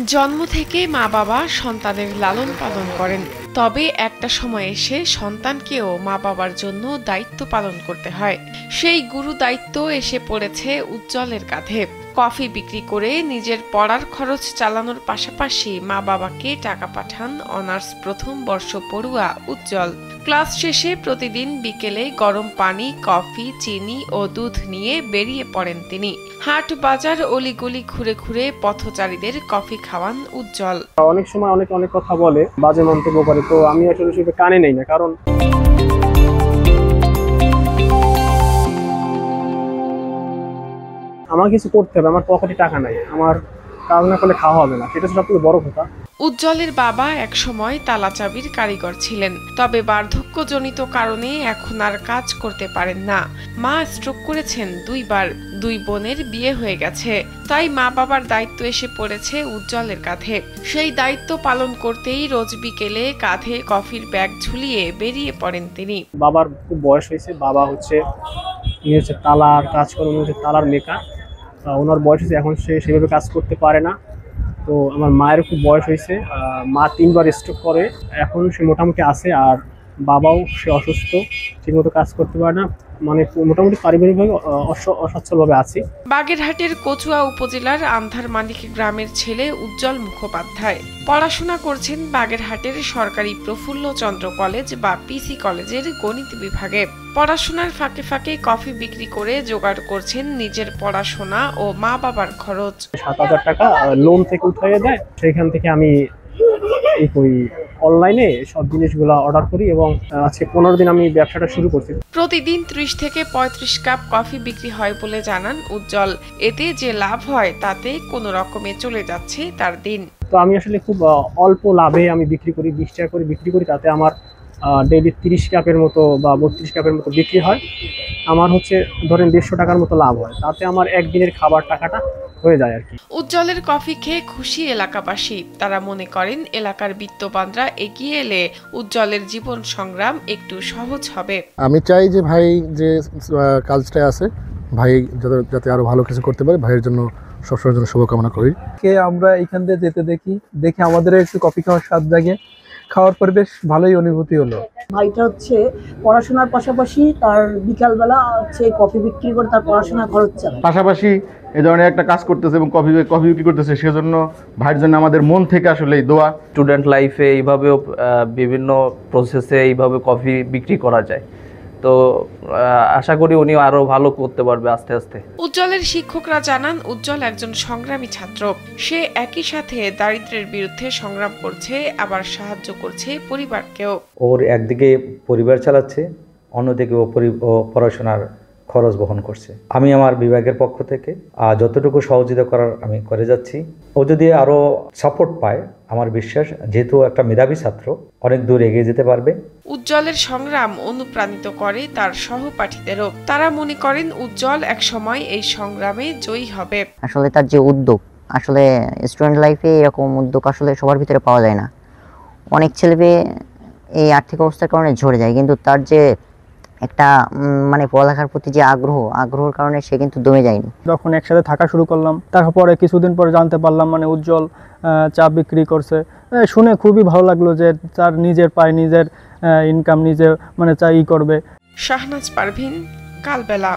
জন্ম থেকে মা বাবা সন্তানের লালন পালন করেন, তবে একটা সময় এসে সন্তানকেও মা বাবার জন্য দায়িত্ব পালন করতে হয়। সেই গুরু দায়িত্ব এসে পড়েছে উজ্জ্বলের কাঁধে। কফি বিক্রি করে নিজের পড়ার খরচ চালানোর পাশাপাশি মা বাবাকে টাকা পাঠান অনার্স প্রথম বর্ষ পড়ুয়া উজ্জ্বল। ক্লাস শেষে প্রতিদিন বিকেলে গরম পানি, কফি, চিনি ও দুধ নিয়ে বেরিয়ে পড়েন তিনি। হাট বাজার অলিগলি ঘুরে ঘুরে পথচারীদের কফি খাওয়ান উজ্জ্বল। অনেক সময় অনেক কথা বলে, বাজে মন্তব্য করে, তো আমি আসলে সেটা কানে নেই না, কারণ আমার কিছু করতে হবে, আমার পকেটে টাকা নাই, আমার কাজ না করলে খাওয়া হবে না, সেটা সবথেকে বড় কথা। উজ্জ্বলের বাবা একসময় তালা চাবির কারিগর ছিলেন, তবে বার্ধক্যজনিত কারণে এখন আর কাজ করতে পারেন না। মা স্ট্রোক করেছেন 2 বার, 2 বোনের বিয়ে হয়ে গেছে, তাই মা বাবার দায়িত্ব এসে পড়েছে উজ্জ্বলের কাঁধে। সেই দায়িত্ব পালন করতেই রোজ বিকেলে কাঁধে কফির ব্যাগ ঝুলিয়ে বেরিয়ে পড়েন তিনি। বাবার খুব বয়স হয়েছে, বাবা হচ্ছে তালার কাজ করে, উনি হচ্ছে তালার মেকার। ওনার বয়স হয়েছে, এখন সে সেভাবে কাজ করতে পারে না। তো আমার মায়ের খুব বয়স হয়েছে, মা 3 বার স্ট্রোক করে, এখন সে মোটামুটি আছে, আর বাবাও সে অসুস্থ, ঠিকমতো কাজ করতে পারে না, মানে মোটামুটি পারিবারিকভাবে অসচ্ছলভাবে আছি। বাগেরহাটের কচুয়া উপজেলার আন্ধারমানিক গ্রামের ছেলে উজ্জ্বল মুখোপাধ্যায় পড়াশোনা করছেন বাগেরহাটের সরকারি প্রফুল্ল চন্দ্র কলেজ বা পিসি কলেজের গণিত বিভাগে। পড়াশোনার ফাঁকে ফাঁকে কফি বিক্রি করে জোগাড় করছেন নিজের পড়াশোনা ও মা বাবার খরচ। 7,000 টাকা লোন থেকে উঠাইয়ে দেয়, সেখান থেকে আমি অনলাইনে সব জিনিসগুলো অর্ডার করি, এবং আজকে 15 দিন আমি ব্যবসাটা শুরু করছি। প্রতিদিন 30 থেকে 35 কাপ কফি বিক্রি হয় বলে জানান উজ্জ্বল। এতে যে লাভ হয় তাতে কোনো রকমে চলে যাচ্ছে তার দিন। তো আমি আসলে খুব অল্প লাভে আমি বিক্রি করি, 20 টাকা করে বিক্রি করি, তাতে আমার ডেইলি 30 কাপের মতো বা 32 কাপের মতো বিক্রি হয়। আমার হচ্ছে ধরেন 150 টাকার মতো লাভ হয়, তাতে আমার একদিনের খাবার টাকাটা হয়ে যায় আর কি। উজ্জ্বলের কফি খেয়ে খুশি এলাকাবাসী। তারা মনে করেন এলাকার বিত্তবানরা এগিয়ে এলে উজ্জ্বলের জীবন সংগ্রাম একটু সহজ হবে। আমি চাই যে ভাই যে কাজটা আছে, ভাই যাতে আরো ভালো কিছু করতে পারে, ভাইয়ের জন্য সবসময়ের জন্য শুভকামনা করি। আমরা এখান দিয়ে যেতে দেখি আমাদেরও একটু কফি খাওয়ার স্বাদ জাগে। খাওয়ার পর বেশ ভালোই অনুভূতি হলো। ভাইটা হচ্ছে পড়াশোনার পাশাপাশি তার বিকালবেলা হচ্ছে কফি বিক্রি করে তার পড়াশোনার খরচ চালায়, পাশাপাশি এই ধরনের একটা কাজ করতেছে এবং কফি বিক্রি করতেছে, সেজন্য ভাইয়ের জন্য আমাদের মন থেকে আসলে দোয়া। স্টুডেন্ট লাইফে এইভাবেও বিভিন্ন প্রসেসে এইভাবে কফি বিক্রি করা যায়, তো আশা করি উনি আরো ভালো করতে পারবে আস্তে আস্তে। উজ্জ্বলের শিক্ষকরা জানান উজ্জ্বল একজন সংগ্রামী ছাত্র। সে একই সাথে দারিদ্র্যের বিরুদ্ধে সংগ্রাম করছে, আবার সাহায্য করছে পরিবারকেও। ওর একদিকে পরিবার চালাচ্ছে, অন্যদিকে ও পড়াশোনার খরচ বহন করছে। আমি আমার বিভাগের পক্ষ থেকে যতটুকু সহযোগিতা করার আমি করে যাচ্ছি। ও যদি আরো সাপোর্ট পায়, আমার বিশ্বাস যেহেতু একটা মেধাবী ছাত্র অনেক দূর এগিয়ে যেতে পারবে। উজ্জ্বলের সংগ্রাম অনুপ্রাণিত করে তার সহপাঠীদেরও। তারা মনে করেন উজ্জ্বল এক সময় এই সংগ্রামে জয়ী হবে। আসলে তার যে উদ্যোগ, আসলে স্টুডেন্ট লাইফে এরকম উদ্যোগ আসলে সবার ভিতরে পাওয়া যায় না। অনেক ছেলে এই আর্থিক অবস্থার কারণে ঝরে যায়, কিন্তু তার যে একটা মানে পড়ালেখার প্রতি যে আগ্রহের কারণে সে কিন্তু দমে যায়নি। যখন একসাথে থাকা শুরু করলাম, তারপরে কিছুদিন পরে জানতে পারলাম মানে উজ্জ্বল চা বিক্রি করছে। শুনে খুবই ভালো লাগলো যে তার নিজের পায়ে নিজের ইনকাম নিজে মানে চা করবে। শাহনাজ পারভিন, কালবেলা।